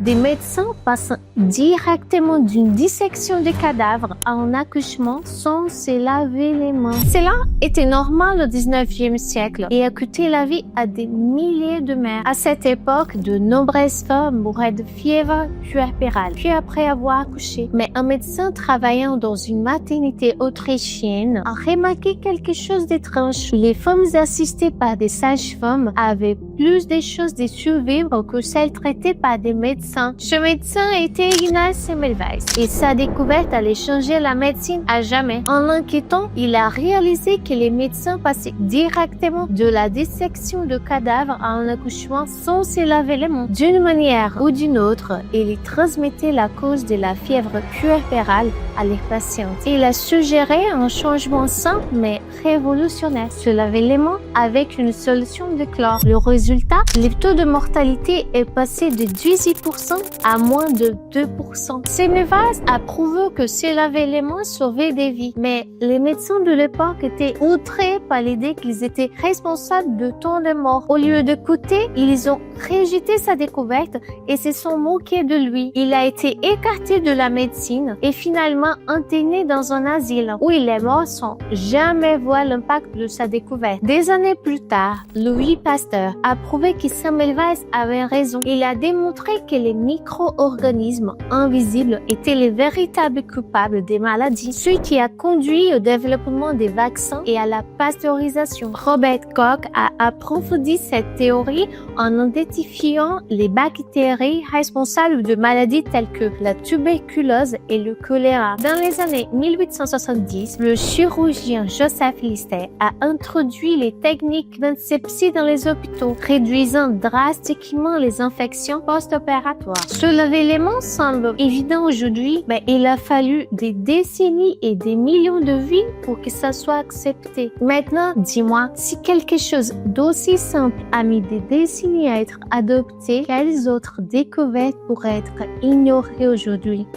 des médecins passent directement d'une dissection de cadavres à un accouchement sans se laver les mains. Cela était normal au 19e siècle et a coûté la vie à des milliers de mères. À cette époque, de nombreuses femmes mouraient de fièvre puerpérale, puis après avoir accouché. Mais un médecin travaillant dans une maternité autrichienne a remarqué quelque chose d'étrange. Les femmes assistées par des sages-femmes avaient plus de choses de survivre que celles traitées par des médecins. Ce médecin était Ignaz Semmelweis et sa découverte allait changer la médecine à jamais. En l'enquêtant, il a réalisé que les médecins passaient directement de la dissection de cadavres à un accouchement sans se laver les mains. D'une manière ou d'une autre, il transmettait la cause de la fièvre puerpérale à leurs patientes. Il a suggéré un changement simple mais révolutionnaire: se laver les mains avec une solution de chlore. Le résultat, le taux de mortalité est passé de 18% à moins de 2%. Semmelweis a prouvé que se laver les mains sauvait des vies, mais les médecins de l'époque étaient outrés par l'idée qu'ils étaient responsables de tant de morts. Au lieu d'écouter, ils ont rejeté sa découverte et se sont moqués de lui. Il a été écarté de la médecine et finalement interné dans un asile où il est mort sans jamais voir l'impact de sa découverte. Des années plus tard, Louis Pasteur a prouvé que Semmelweis avait raison. Il a démontré que les micro-organismes invisibles étaient les véritables coupables des maladies, ce qui a conduit au développement des vaccins et à la pasteurisation. Robert Koch a approfondi cette théorie en identifiant les bactéries responsables de maladies telles que la tuberculose et le choléra. Dans les années 1870, le chirurgien Joseph Lister a introduit les techniques d'asepsie dans les hôpitaux, réduisant drastiquement les infections post-opératoires. Se laver les mains semble évident aujourd'hui, mais il a fallu des décennies et des millions de vies pour que ça soit accepté. Maintenant, dis-moi, si quelque chose d'aussi simple a mis des décennies à être adopté, quelles autres découvertes pourraient être ignorées aujourd'hui?